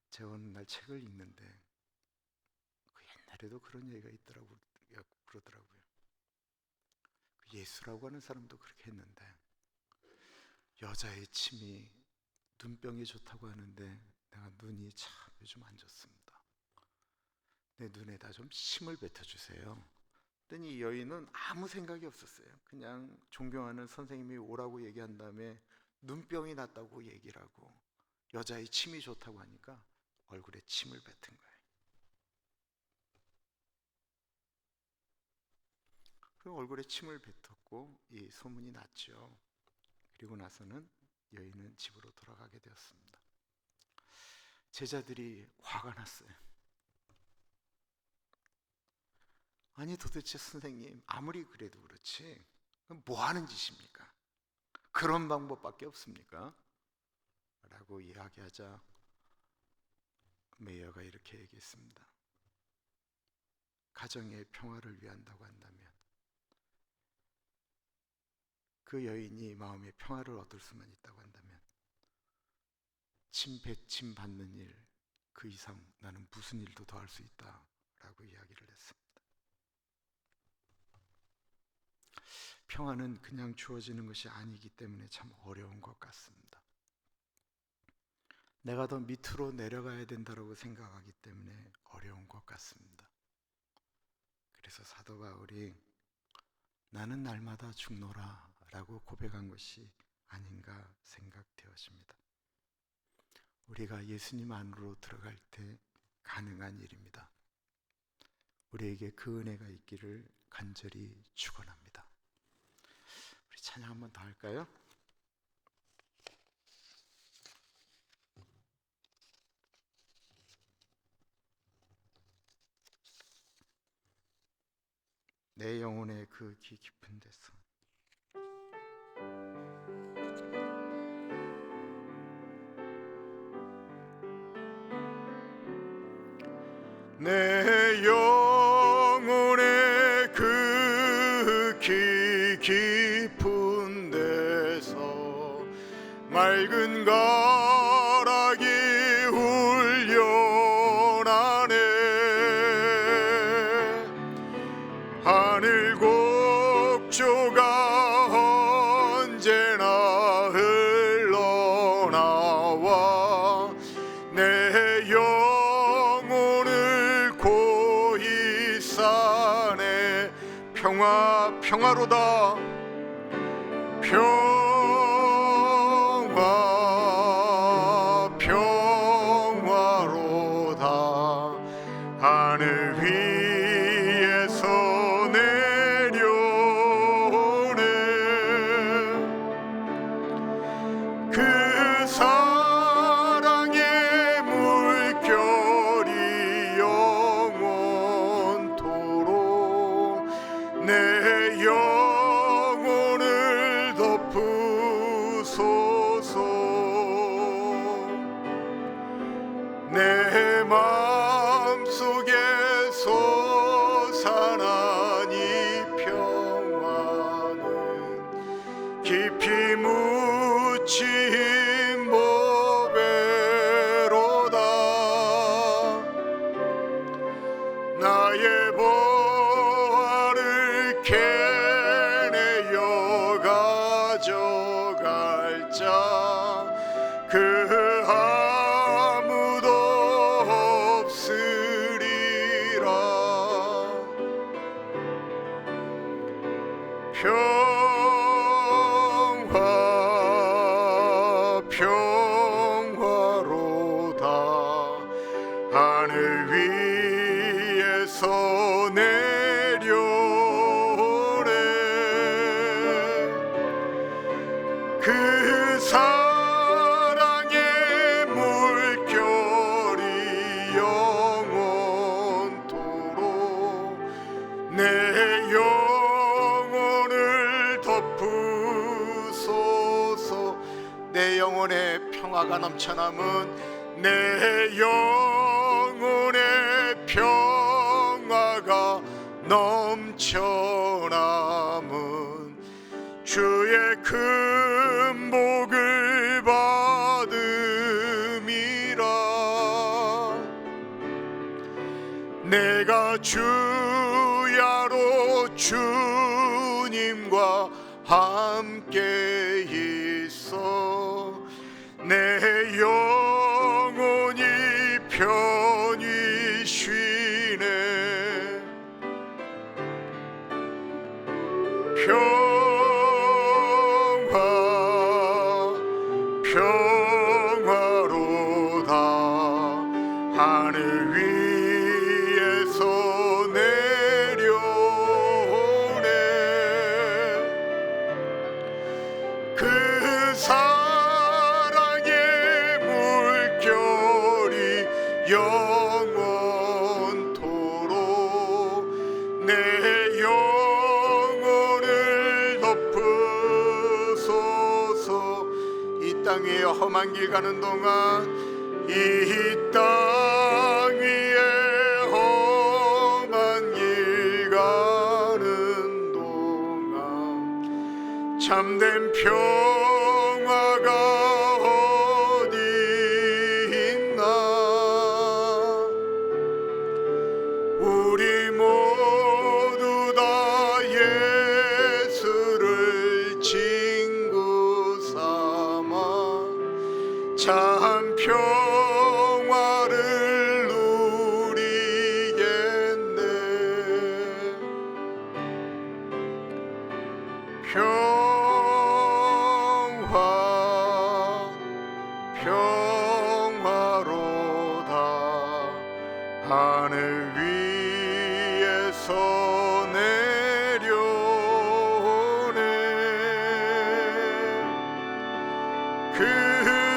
제가 어느 날 책을 읽는데 그 옛날에도 그런 얘기가 있더라고 그러더라고요. 예수라고 하는 사람도 그렇게 했는데 여자의 침이 눈병이 좋다고 하는데 내가 눈이 참 요즘 안 좋습니다. 내 눈에다 좀 침을 뱉어주세요. 그랬더니 이 여인은 아무 생각이 없었어요. 그냥 존경하는 선생님이 오라고 얘기한 다음에 눈병이 났다고 얘기를 하고 여자의 침이 좋다고 하니까 얼굴에 침을 뱉은 거예요. 그 얼굴에 침을 뱉었고 이 소문이 났죠. 그리고 나서는 여인은 집으로 돌아가게 되었습니다. 제자들이 화가 났어요. 아니 도대체 선생님 아무리 그래도 그렇지 뭐 하는 짓입니까? 그런 방법밖에 없습니까? 라고 이야기하자 메이어가 이렇게 얘기했습니다. 가정의 평화를 위한다고 한다면 그 여인이 마음의 평화를 얻을 수만 있다고 한다면 침 받는 일 그 이상 나는 무슨 일도 더 할 수 있다라고 이야기를 했습니다. 평화는 그냥 주어지는 것이 아니기 때문에 참 어려운 것 같습니다. 내가 더 밑으로 내려가야 된다고 생각하기 때문에 어려운 것 같습니다. 그래서 사도 바울이 나는 날마다 죽노라 라고 고백한 것이 아닌가 생각되어집니다. 우리가 예수님 안으로 들어갈 때 가능한 일입니다. 우리에게 그 은혜가 있기를 간절히 축원합니다. 우리 찬양 한 번 더 할까요? 내 영혼의 그 귀 깊은 데서 내 영혼의 그 귀 깊은 데서 맑은 가락이 울려나네. 하늘 곡조가 언제나 흘러나와 내 영혼을 고이 싸네. 평화로다 평화로다 하늘 위에서 내려오네. 그 사랑의 물결이 영원토록 내 영혼을 덮으소서. 내 마음속에 솟아난 이 평화는 깊이 묻힌 보배로다. 가져갈 자 그 아무도 없으리라. 평화 평화로다. 하늘 위에서 내려오네. 그 사랑의 물결이 영원토록 내 영혼을 덮으소서. 내 영혼에 평화가 넘쳐남은 내 영혼에 평화가 넘쳐남은 주의 큰 복을 받음이라. 내가 주야로 주님과 함께 있어 내 영혼이 편히 쉬네. 평화로다. 하늘 위에서 내려오네. 그 사랑의 물결이 영원토록 내 영혼을 덮으소서. 이 땅 위에 험한 길 가는 동안, 이 땅 위에 험한 길 가는 동안 참된 평화가 어디 있나. 우리 모두 다 예수를 친구 삼아 참 평화를 누리겠네. 평화로다. 하늘 위에서 내려오네. 그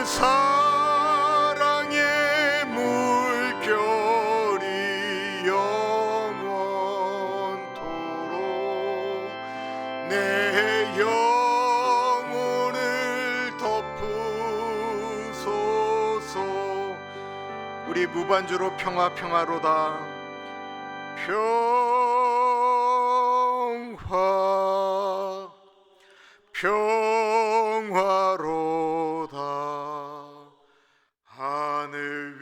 사랑의 물결이 영원토록 내 영혼을 덮으소서. 우리 무반주로 평화로다. 평화로다. 하늘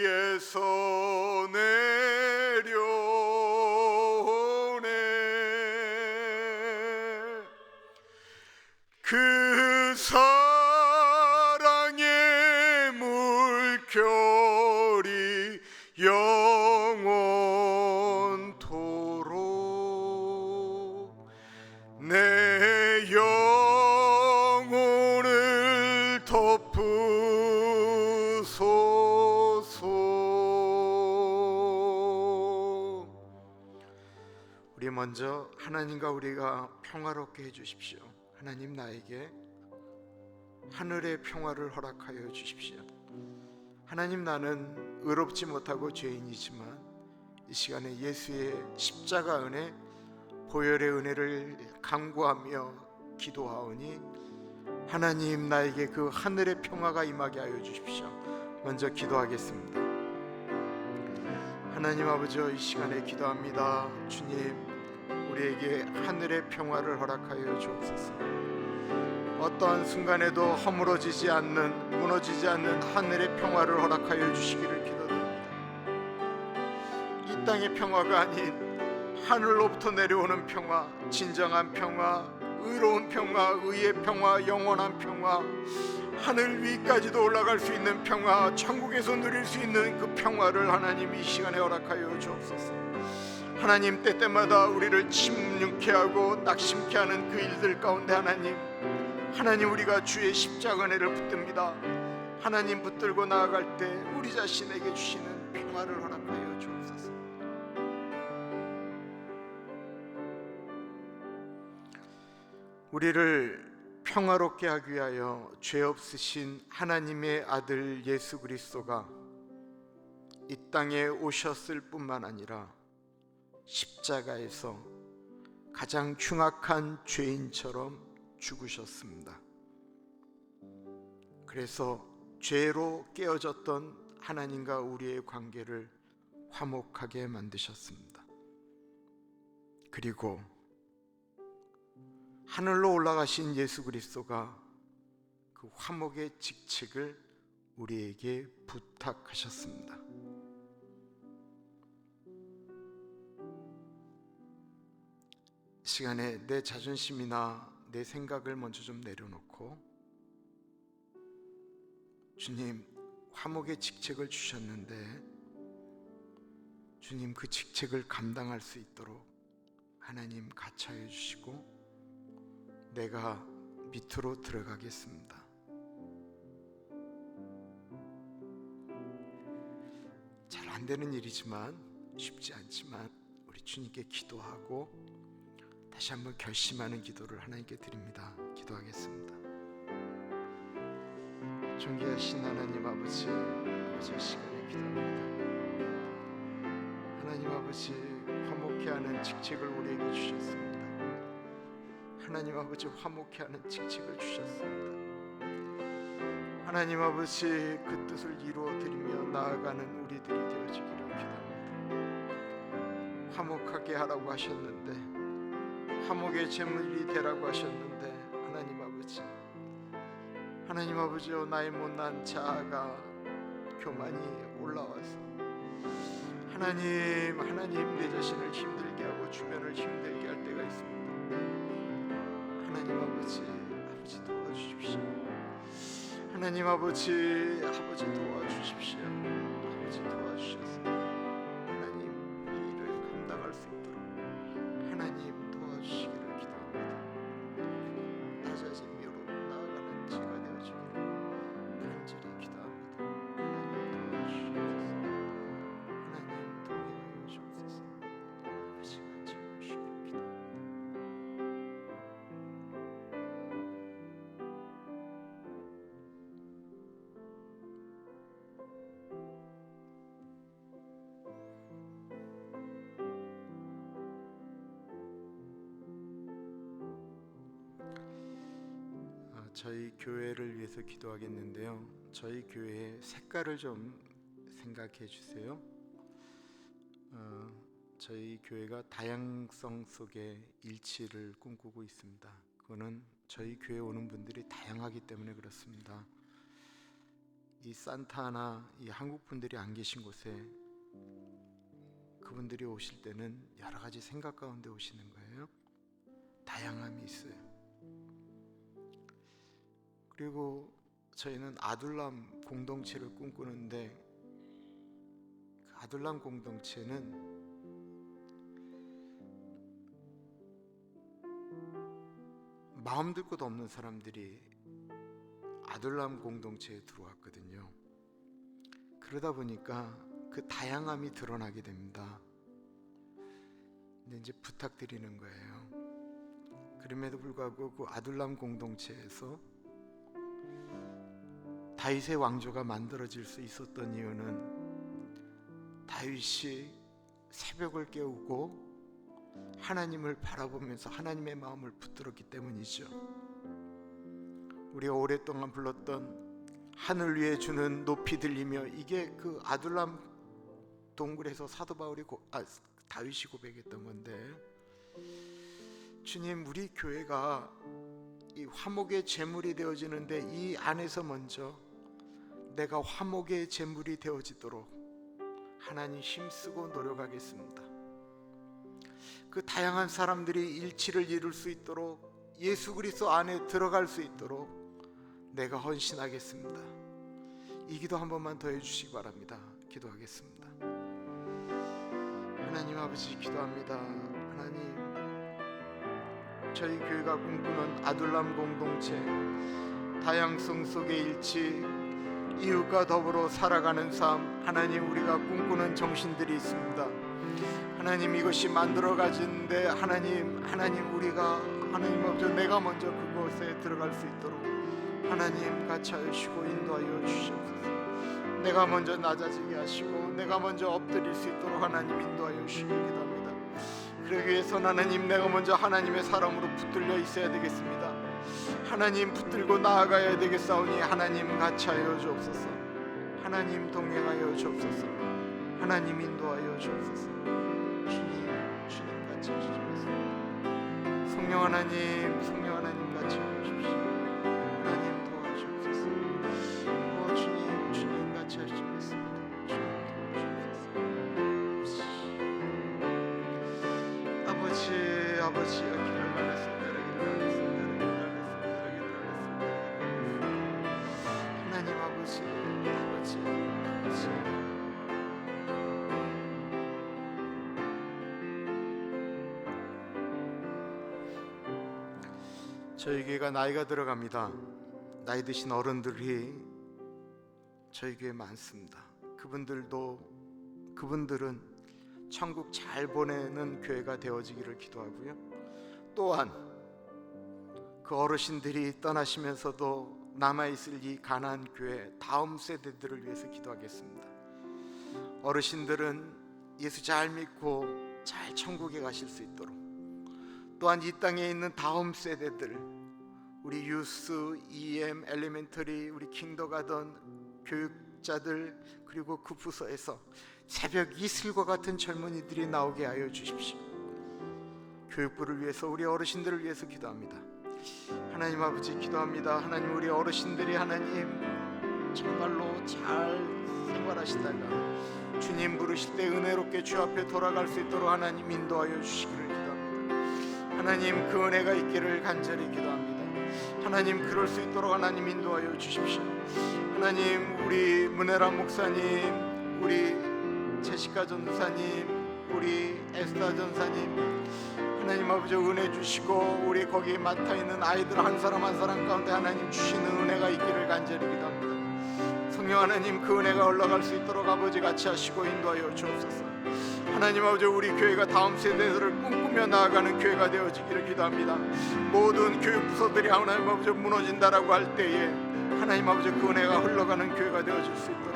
위에서 내려오네. 그 사랑의 물결이 영원토록 내 영혼을 덮으소서. 우리 먼저 하나님과 우리가 평화롭게 해주십시오. 하나님, 나에게 하늘의 평화를 허락하여 주십시오. 하나님, 나는 의롭지 못하고 죄인이지만 이 시간에 예수의 십자가 은혜, 보혈의 은혜를 간구하며 기도하오니 하나님, 나에게 그 하늘의 평화가 임하게 하여 주십시오. 먼저 기도하겠습니다. 하나님 아버지, 이 시간에 기도합니다. 주님, 우리에게 하늘의 평화를 허락하여 주옵소서. 어떠한 순간에도 허물어지지 않는, 무너지지 않는 하늘의 평화를 허락하여 주시기를 기도드립니다. 이 땅의 평화가 아닌 하늘로부터 내려오는 평화, 진정한 평화, 의로운 평화, 의의 평화, 영원한 평화, 하늘 위까지도 올라갈 수 있는 평화, 천국에서 누릴 수 있는 그 평화를 하나님 이 시간에 허락하여 주옵소서. 하나님, 때때마다 우리를 침묵케 하고 낙심케 하는 그 일들 가운데 하나님 우리가 주의 십자가 은혜를 붙듭니다. 하나님 붙들고 나아갈 때 우리 자신에게 주시는 평화를 허락하여 주옵소서. 우리를 평화롭게 하기 위하여 죄 없으신 하나님의 아들 예수 그리스도가 이 땅에 오셨을 뿐만 아니라 십자가에서 가장 흉악한 죄인처럼 죽으셨습니다. 그래서 죄로 깨어졌던 하나님과 우리의 관계를 화목하게 만드셨습니다. 그리고 하늘로 올라가신 예수 그리스도가 그 화목의 직책을 우리에게 부탁하셨습니다. 이 시간에 내 자존심이나 내 생각을 먼저 좀 내려놓고, 주님, 화목의 직책을 주셨는데 주님, 그 직책을 감당할 수 있도록 하나님 가차해 주시고 내가 밑으로 들어가겠습니다. 잘 안 되는 일이지만, 쉽지 않지만 우리 주님께 기도하고 다시 한번 결심하는 기도를 하나님께 드립니다. 기도하겠습니다. 존귀하신 하나님 아버지, 이 시간에 기도합니다. 하나님 아버지, 화목케 하는 직책을 우리에게 주셨습니다. 하나님 아버지, 화목케 하는 직책을 주셨습니다. 하나님 아버지, 그 뜻을 이루어 드리며 나아가는 우리들이 되어지기를 기도합니다. 화목하게 하라고 하셨는데, 화목의 제물이 되라고 하셨는데, 하나님 아버지여, 나의 못난 자아가 교만이 올라와서 하나님 내 자신을 힘들게 하고 주변을 힘들게 할 때가 있습니다. 하나님 아버지 도와주십시오. 하나님 아버지 도와주십시오. 아버지 도와주셔서 하나님 이 일을 감당할 수 있도록 하나님 도와주시기를 기도합니다. 낮아짐으로 나아가는 제가 되어주기를 간절히 기도합니다. 하나님 도와주시옵소서. 하나님 동행하여 주옵소서. 아버지 간절히 주시기를 기도합니다. 저희 교회를 위해서 기도하겠는데요. 저희 교회의 색깔을 좀 생각해 주세요. 저희 교회가 다양성 속에 일치를 꿈꾸고 있습니다. 그거는 저희 교회에 오는 분들이 다양하기 때문에 그렇습니다. 이 산타나 이 한국 분들이 안 계신 곳에 그분들이 오실 때는 여러 가지 생각 가운데 오시는 거예요. 다양함이 있어요. 그리고 저희는 아둘람 공동체를 꿈꾸는데, 그 아둘람 공동체는 마음 들 곳 없는 사람들이 아둘람 공동체에 들어왔거든요. 그러다 보니까 그 다양함이 드러나게 됩니다. 근데 이제 부탁드리는 거예요. 그럼에도 불구하고 그 아둘람 공동체에서 다윗의 왕조가 만들어질 수 있었던 이유는 다윗이 새벽을 깨우고 하나님을 바라보면서 하나님의 마음을 붙들었기 때문이죠. 우리가 오랫동안 불렀던 하늘 위에 주는 높이 들리며, 이게 그 아둘람 동굴에서 사도 바울이 다윗이 고백했던 건데, 주님, 우리 교회가 이 화목의 제물이 되어지는데 이 안에서 먼저 내가 화목의 제물이 되어지도록 하나님 힘쓰고 노력하겠습니다. 그 다양한 사람들이 일치를 이룰 수 있도록 예수 그리스도 안에 들어갈 수 있도록 내가 헌신하겠습니다. 이 기도 한 번만 더 해주시기 바랍니다. 기도하겠습니다. 하나님 아버지 기도합니다. 하나님, 저희 교회가 꿈꾸는 아둘람 공동체, 다양성 속의 일치, 이웃과 더불어 살아가는 삶, 하나님 우리가 꿈꾸는 정신들이 있습니다. 하나님 이것이 만들어가지는데 하나님 우리가 하나님 아버지 내가 먼저 그곳에 들어갈 수 있도록 하나님 같이 하시고 인도하여 주시옵소서. 내가 먼저 낮아지게 하시고 내가 먼저 엎드릴 수 있도록 하나님 인도하여 주시기 기도합니다. 그러기 위해서는 하나님 내가 먼저 하나님의 사람으로 붙들려 있어야 되겠습니다. 하나님 붙들고 나아가야 되겠사오니 하나님 같이 하여 주옵소서. 하나님 동행하여 주옵소서. 하나님 인도하여 주옵소서. 주님 같이 하시옵소서. 성령 하나님 같이 하여 주십시오. 하나님 도와주옵소서. 주님 같이 하시겠습니다. 주님 도와주옵소서. 아버지 기를 말했습니다. 하나님 아버지 저희 교회가 나이가 들어갑니다. 나이 드신 어른들이 저희 교회에 많습니다. 그분들은 천국 잘 보내는 교회가 되어지기를 기도하고요. 또한 그 어르신들이 떠나시면서도 남아있을 이 가나안 교회 다음 세대들을 위해서 기도하겠습니다. 어르신들은 예수 잘 믿고 잘 천국에 가실 수 있도록, 또한 이 땅에 있는 다음 세대들, 우리 유스, EM, 엘리멘터리, 우리 킹더가든 교육자들, 그리고 그 부서에서 새벽 이슬과 같은 젊은이들이 나오게 하여 주십시오. 교육부를 위해서, 우리 어르신들을 위해서 기도합니다. 하나님 아버지 기도합니다. 하나님 우리 어르신들이 하나님 정말로 잘 생활하시다가 주님 부르실 때 은혜롭게 주 앞에 돌아갈 수 있도록 하나님 인도하여 주시기를 기도합니다. 하나님 그 은혜가 있기를 간절히 기도합니다. 하나님 그럴 수 있도록 하나님 인도하여 주십시오. 하나님 우리 문혜람 목사님, 우리 제시카 전사님, 우리 에스다 전사님, 하나님 아버지 은혜 주시고 우리 거기에 맡아있는 아이들 한 사람 한 사람 가운데 하나님 주시는 은혜가 있기를 간절히 기도합니다. 성령 하나님 그 은혜가 올라갈 수 있도록 아버지 같이 하시고 인도하여 주옵소서. 하나님 아버지 우리 교회가 다음 세대들을 꿈꾸며 나아가는 교회가 되어지기를 기도합니다. 모든 교육부서들이 하나님 아버지 무너진다라고 할 때에 하나님 아버지 그 은혜가 흘러가는 교회가 되어질 수 있도록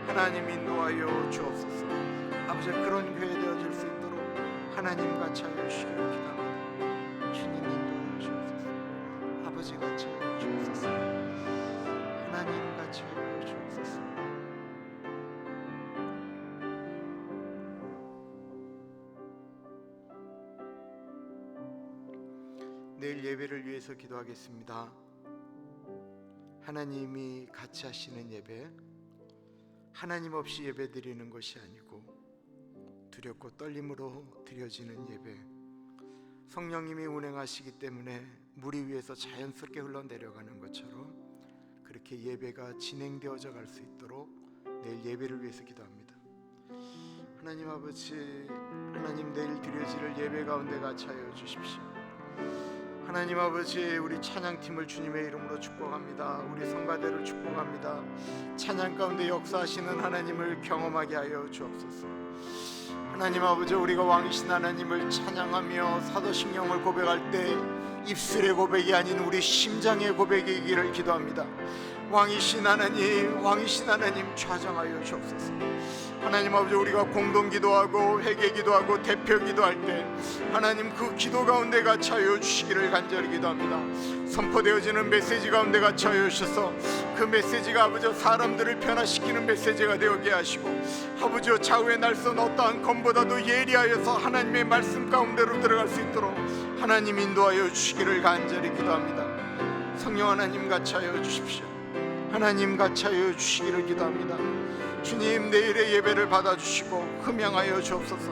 하나님 인도하여 주옵소서. 아버지 그런 교회 되어질 수 있도록 하나님 같이 하여 주시기를 기도합니다. 주님 인도하여 주옵소서. 아버지 같이 하여 주옵소서. 하나님 같이 하여 주옵소서. 내일 예배를 위해서 기도하겠습니다. 하나님이 같이 하시는 예배, 하나님 없이 예배 드리는 것이 아니고 두렵고 떨림으로 드려지는 예배, 성령님이 운행하시기 때문에 물이 위에서 자연스럽게 흘러내려가는 것처럼 그렇게 예배가 진행되어져 갈 수 있도록 내일 예배를 위해서 기도합니다. 하나님 아버지, 하나님 내일 드려질 예배 가운데 같이 하여 주십시오. 하나님 아버지 우리 찬양팀을 주님의 이름으로 축복합니다. 우리 성가대를 축복합니다. 찬양 가운데 역사하시는 하나님을 경험하게 하여 주옵소서. 하나님 아버지 우리가 왕이신 하나님을 찬양하며 사도신경을 고백할 때 입술의 고백이 아닌 우리 심장의 고백이기를 기도합니다. 왕이신 하나님 좌정하여 주옵소서. 하나님 아버지 우리가 공동 기도하고 회개 기도하고 대표 기도할 때 하나님 그 기도 가운데 같이 하여 주시기를 간절히 기도합니다. 선포되어지는 메시지 가운데 같이 하여 주셔서 그 메시지가 아버지 사람들을 변화시키는 메시지가 되게 하시고 아버지 좌우의 날선 어떠한 검보다도 예리하여서 하나님의 말씀 가운데로 들어갈 수 있도록 하나님 인도하여 주시기를 간절히 기도합니다. 성령 하나님 같이 하여 주십시오. 하나님 같이 하여 주시기를 기도합니다. 주님, 내일의 예배를 받아주시고 흠양하여 주옵소서.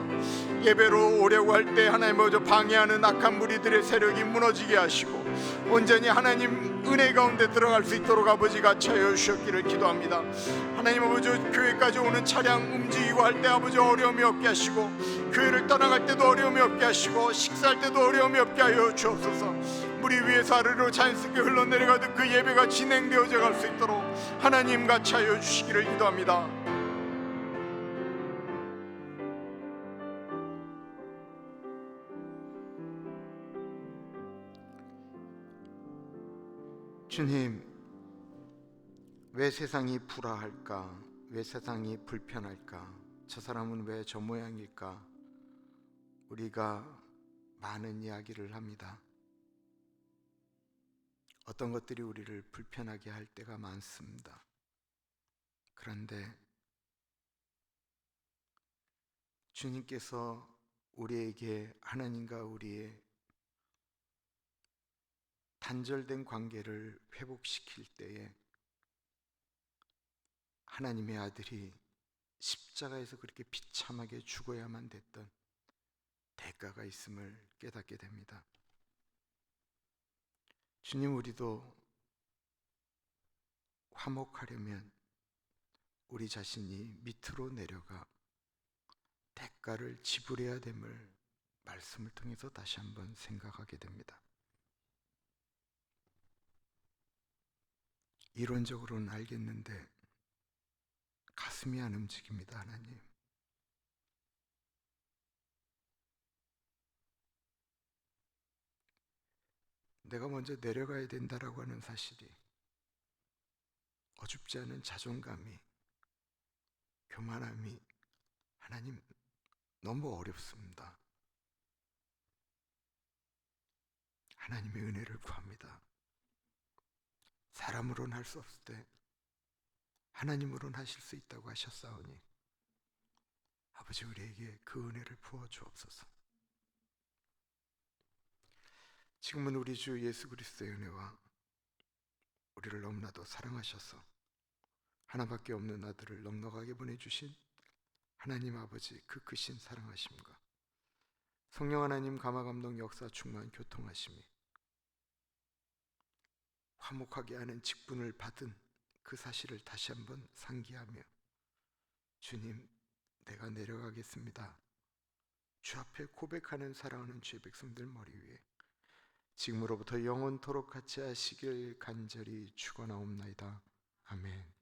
예배로 오려고 할 때 하나님 먼저 방해하는 악한 무리들의 세력이 무너지게 하시고 온전히 하나님 은혜 가운데 들어갈 수 있도록 아버지 같이 하여 주셨기를 기도합니다. 하나님 아버지, 교회까지 오는 차량 움직이고 할 때 아버지 어려움이 없게 하시고, 교회를 떠나갈 때도 어려움이 없게 하시고, 식사할 때도 어려움이 없게 하여 주옵소서. 물이 위에서 아래로 자연스럽게 흘러내려가듯 그 예배가 진행되어져 갈 수 있도록 하나님 같이 하여 주시기를 기도합니다. 주님, 왜 세상이 불화할까? 왜 세상이 불편할까? 저 사람은 왜 저 모양일까? 우리가 많은 이야기를 합니다. 어떤 것들이 우리를 불편하게 할 때가 많습니다. 그런데 주님께서 우리에게 하나님과 우리의 단절된 관계를 회복시킬 때에 하나님의 아들이 십자가에서 그렇게 비참하게 죽어야만 됐던 대가가 있음을 깨닫게 됩니다. 주님, 우리도 화목하려면 우리 자신이 밑으로 내려가 대가를 지불해야 됨을 말씀을 통해서 다시 한번 생각하게 됩니다. 이론적으로는 알겠는데 가슴이 안 움직입니다. 하나님, 내가 먼저 내려가야 된다라고 하는 사실이, 어줍지 않은 자존감이, 교만함이 하나님 너무 어렵습니다. 하나님의 은혜를 구합니다. 사람으로는 할 수 없을 때 하나님으로는 하실 수 있다고 하셨사오니 아버지, 우리에게 그 은혜를 부어 주옵소서. 지금은 우리 주 예수 그리스도의 은혜와 우리를 너무나도 사랑하셔서 하나밖에 없는 아들을 넉넉하게 보내주신 하나님 아버지 그 크신 사랑하심과 성령 하나님 감화감동 역사 충만 교통하심이 화목하게 하는 직분을 받은 그 사실을 다시 한번 상기하며, 주님, 내가 내려가겠습니다, 주 앞에 고백하는 사랑하는 주의 백성들 머리 위에 지금으로부터 영원토록 같이 하시길 간절히 축원하옵나이다. 아멘.